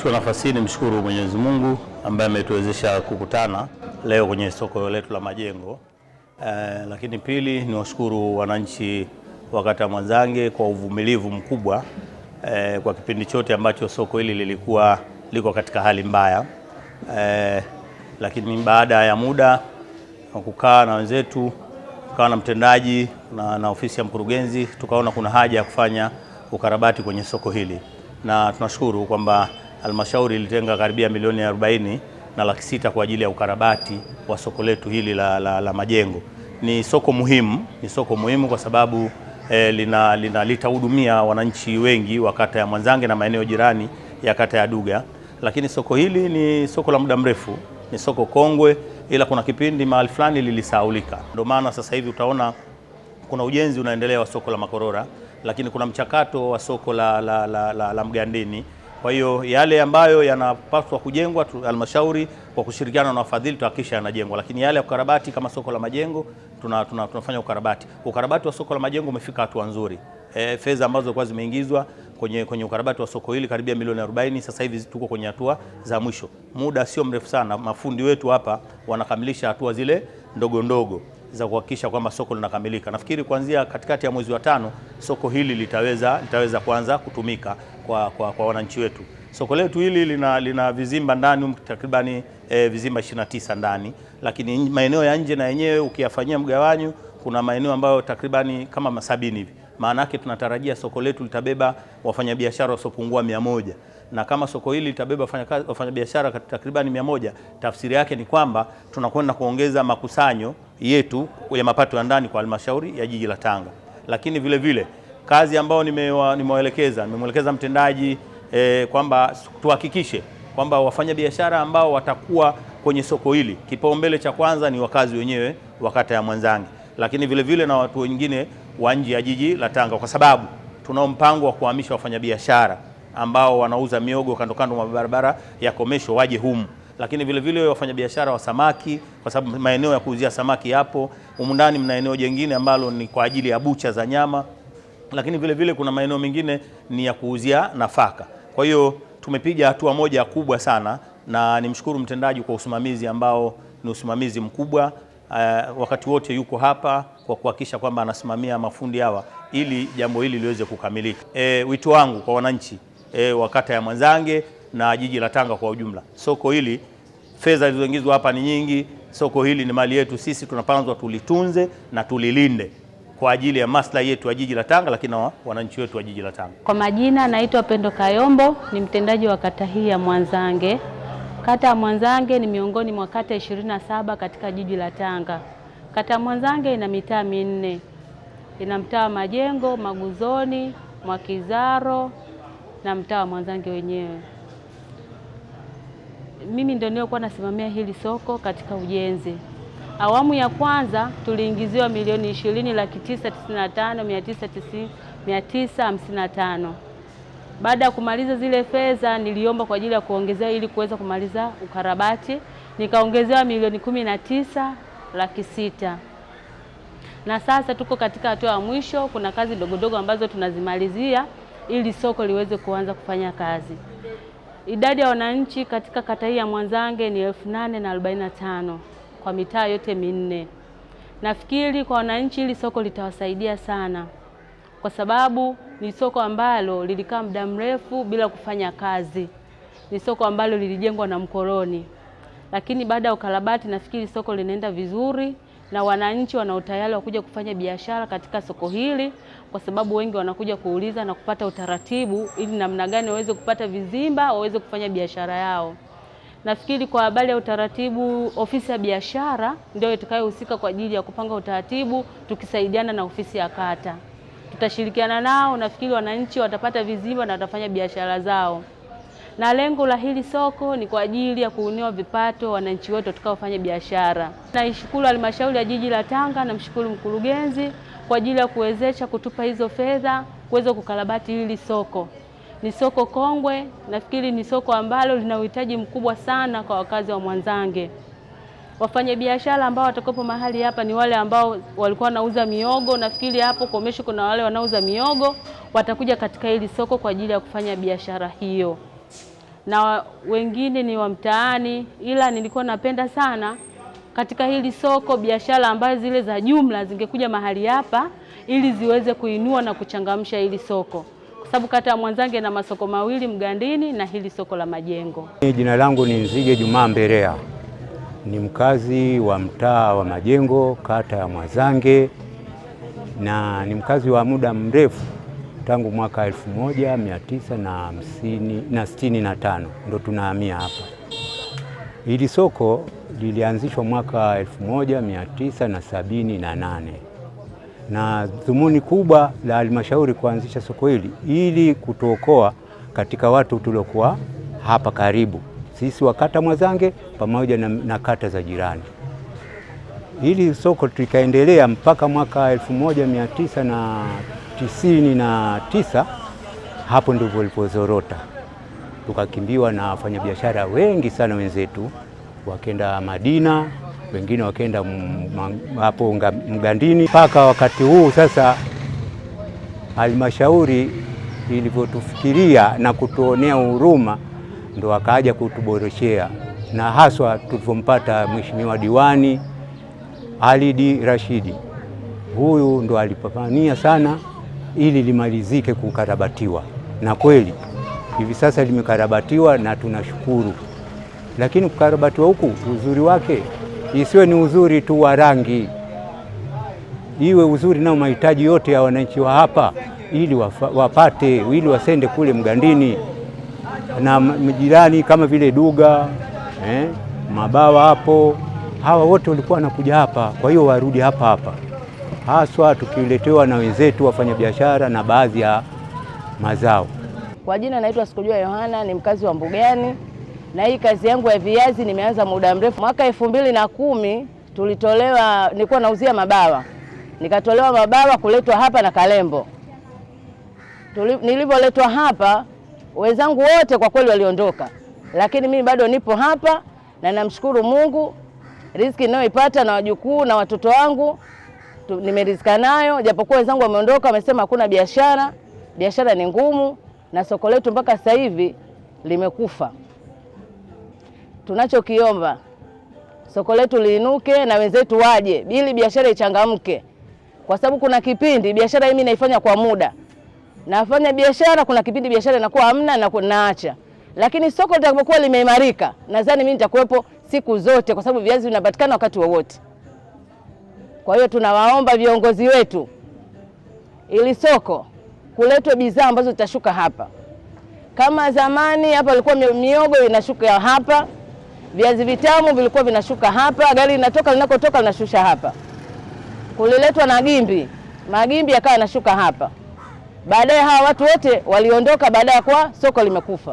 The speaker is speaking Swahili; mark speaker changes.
Speaker 1: Nichukue nafasi hii nimshukuru Mwenyezi Mungu ambaye ametuwezesha kukutana leo kwenye soko letu la Majengo. Lakini pili ni washukuru wananchi wa kata Mwanzange kwa uvumilivu mkubwa kwa kipindi chote ambacho soko hili lilikuwa liko katika hali mbaya. Lakini baada ya muda wa kukaa na wenzetu, kukaa na mtendaji na ofisi ya mkurugenzi, tukaona kuna haja ya kufanya ukarabati kwenye soko hili, na tunashukuru kwamba halmashauri ilitenga karibia milioni 40 na laki sita kwa ajili ya ukarabati wa soko letu hili la Majengo. Ni soko muhimu kwa sababu litahudumia wananchi wengi wa kata ya Mwanzange na maeneo jirani ya kata ya Duga. Lakini soko hili ni soko la muda mrefu, ni soko kongwe, ila kuna kipindi mahali fulani lilisahaulika. Ndio maana sasa hivi utaona kuna ujenzi unaendelea wa soko la Makorora, lakini kuna mchakato wa soko la Mgandini. Kwa hiyo yale ambayo yanapaswa kujengwa, halmashauri kwa kushirikiana na wafadhili tuhakikisha yanajengwa, lakini yale ya ukarabati kama soko la Majengo tunafanya ukarabati. Ukarabati wa soko la Majengo umefika hatua nzuri. Fedha ambazo zilikuwa zimeingizwa kwenye ukarabati wa soko hili karibia milioni 40, sasa hivi tuko kwenye hatua za mwisho. Muda sio mrefu sana mafundi wetu hapa wanakamilisha hatua zile ndogo ndogo za kuhakikisha kwamba soko linakamilika. Nafikiri kuanzia katikati ya mwezi wa 5 soko hili litaweza kuanza kutumika kwa wananchi wetu. Soko letu hili lina vizimba ndani takribani vizimba 29 ndani, lakini maeneo ya nje na yenyewe ukiyafanyia mgawanyo kuna maeneo ambayo takribani kama 70 hivi. Maana yake tunatarajia soko letu litabeba wafanyabiashara wasiopungua 100, na kama soko hili litabeba wafanyabiashara takribani 100, tafsiri yake ni kwamba tunakwenda kuongeza makusanyo yetu ya mapato ya ndani kwa halmashauri ya jiji la Tanga. Lakini vile vile kazi ambayo nimemwelekeza mtendaji kwamba tuhakikishe kwamba wafanyabiashara ambao watakuwa kwenye soko hili, kipaumbele cha kwanza ni wakazi wenyewe wa kata ya Mwanzange, lakini vile vile na watu wengine wa nje ya jiji la Tanga, kwa sababu tunao mpango wa kuhamisha wafanyabiashara ambao wanauza miogo kando kando mwa barabara ya Komesho waje humu. Lakini vile vile wafanyabiashara wa samaki, kwa sababu maeneo ya kuuzia samaki yapo humu ndani. Mna eneo jingine ambalo ni kwa ajili ya bucha za nyama, lakini vile vile kuna maeneo mengine ni ya kuuzia nafaka. Kwa hiyo tumepiga hatua moja kubwa sana, na nimshukuru mtendaji kwa usimamizi ambao ni usimamizi mkubwa. Wakati wote yuko hapa kwa kuhakikisha kwamba anasimamia mafundi hawa ili jambo hili liweze kukamilika. Wito wangu kwa wananchi wa kata ya Mwanzange na jiji la Tanga kwa ujumla, soko hili fedha zilizoingizwa hapa ni nyingi. Soko hili ni mali yetu sisi, tunapaswa tulitunze na tulilinde kwa ajili ya maslahi yetu ya jiji la Tanga, lakini na wananchi wetu wa jiji la Tanga.
Speaker 2: Kwa majina naitwa Pendo Kayombo, ni mtendaji wa kata hii ya Mwanzange. Kata ya Mwanzange ni miongoni mwa kata 27 katika jiji la Tanga. Kata ya Mwanzange ina mitaa 4. Ina mtaa wa Majengo, Maguzoni, Mwakizaro na mtaa wa Mwanzange wenyewe. Mimi ndio nilikuwa nasimamia hili soko katika ujenzi. Awamu ya kwanza tuliingiziwa milioni 20,995,955. Baada ya kumaliza zile fedha niliomba kwa ajili ya kuongezea ili kuweza kumaliza ukarabati, nikaongezewa milioni 19,600,000. Na sasa tuko katika hatua ya mwisho, kuna kazi dogodogo ambazo tunazimalizia ili soko liweze kuanza kufanya kazi. Idadi ya wananchi katika kata hii ya Mwanzange ni 8,045 kwa mitaa yote 4. Nafikiri kwa wananchi hili soko litawasaidia sana, kwa sababu ni soko ambalo lilikaa muda mrefu bila kufanya kazi. Ni soko ambalo lilijengwa na mkoloni, lakini baada ya ukarabati nafikiri soko linaenda vizuri na wananchi wana utayari wa kuja kufanya biashara katika soko hili, kwa sababu wengi wanakuja kuuliza na kupata utaratibu ili namna gani waweze kupata vizimba waweze kufanya biashara yao. Nafikiri kwa habari ya utaratibu, ofisi ya biashara ndio itakayohusika kwa ajili ya kupanga utaratibu, tukisaidiana na ofisi ya kata. Tutashirikiana nao, nafikiri wananchi watapata vizimba na watafanya biashara zao. Na lengo la hili soko ni kwa ajili ya kuinua vipato wananchi wetu watakaofanya biashara. Naishukuru halmashauri ya jiji la Tanga, namshukuru mkurugenzi kwa ajili ya kuwezesha kutupa hizo fedha kuweza kukarabati hili soko. Ni soko kongwe, nafikiri ni soko ambalo lina uhitaji mkubwa sana kwa wakazi wa Mwanzange. Wafanyabiashara ambao watakopo mahali hapa ni wale ambao walikuwa wanauza miogo. Nafikiri hapo Komesho kuna wale wanauza miogo, watakuja katika hili soko kwa ajili ya kufanya biashara hiyo. na wengine ni wa mtaani, ila nilikuwa napenda sana katika hili soko biashara ambazo zile za jumla zingekuja mahali hapa ili ziweze kuinua na kuchangamsha hili soko, kwa sababu kata ya Mwanzange na masoko mawili, Mgandini na hili soko la Majengo.
Speaker 3: Jina langu ni Nzige Juma Mberea, ni mkazi wa mtaa wa Majengo, kata ya Mwanzange, na ni mkazi wa muda mrefu tangu mwaka 1965 ndo tunahamia hapa. Hili soko lilianzishwa mwaka 1978 na dhumuni kubwa la halmashauri kuanzisha soko hili ili kutuokoa katika watu tuliokuwa hapa karibu, sisi wa kata Mwanzange pamoja na kata za jirani. Hili soko likaendelea mpaka mwaka 1999, hapo ndipo lilipozorota, tukakimbiwa na wafanyabiashara wengi sana wenzetu, wakenda Madina, wengine wakenda hapo Mgandini. Mpaka wakati huu sasa halmashauri ilivyotufikiria na kutuonea huruma, ndo wakaja kutuboreshea, na haswa tulivyompata Mheshimiwa Diwani Alidi Rashidi. Huyu ndo alipambania sana ili limalizike kukarabatiwa, na kweli hivi sasa limekarabatiwa na tunashukuru. Lakini kukarabatiwa huku, uzuri wake isiwe ni uzuri tu wa rangi, iwe uzuri na mahitaji yote ya wananchi wa hapa, ili wapate, ili wasende kule Mgandini na mjirani kama vile Duga, Mabawa hapo, hawa wote walikuwa wanakuja hapa, kwa hiyo warudi hapa hapa, haswa tukiletewa na wenzetu wafanyabiashara na baadhi ya mazao.
Speaker 4: Kwa jina naitwa Sikujua Yohana, ni mkazi wa Mbugani, na hii kazi yangu ya viazi nimeanza muda mrefu. Mwaka 2010 tulitolewa, nilikuwa nauzia Mabawa, nikatolewa Mabawa kuletwa hapa na Kalembo. Nilivyoletwa hapa, wenzangu wote kwa kweli waliondoka, lakini mimi bado nipo hapa na namshukuru Mungu. Riziki ninayoipata na wajukuu na watoto wangu nimerizika nayo, japokuwa wenzangu wameondoka, wamesema hakuna biashara, biashara ni ngumu, na soko letu mpaka sasa hivi limekufa. Tunachokiomba soko letu liinuke na wenzetu waje ili biashara ichangamke, kwa sababu kuna kipindi biashara mimi naifanya kwa muda, nafanya biashara, kuna kipindi biashara inakuwa hamna na naacha, lakini soko litakapokuwa limeimarika, nadhani mimi nitakuwepo siku zote, kwa sababu viazi vinapatikana wakati wowote. Kwa hiyo tunawaomba viongozi wetu, ili soko kuletwe bidhaa ambazo zitashuka hapa. Kama zamani hapa ilikuwa miogo inashuka hapa, viazi vitamu vilikuwa vinashuka hapa, gari linatoka linakotoka linashusha hapa. Kuliletwa na magimbi yakawa yanashuka hapa. Baadaye hawa watu wote waliondoka baada ya kwa soko limekufa.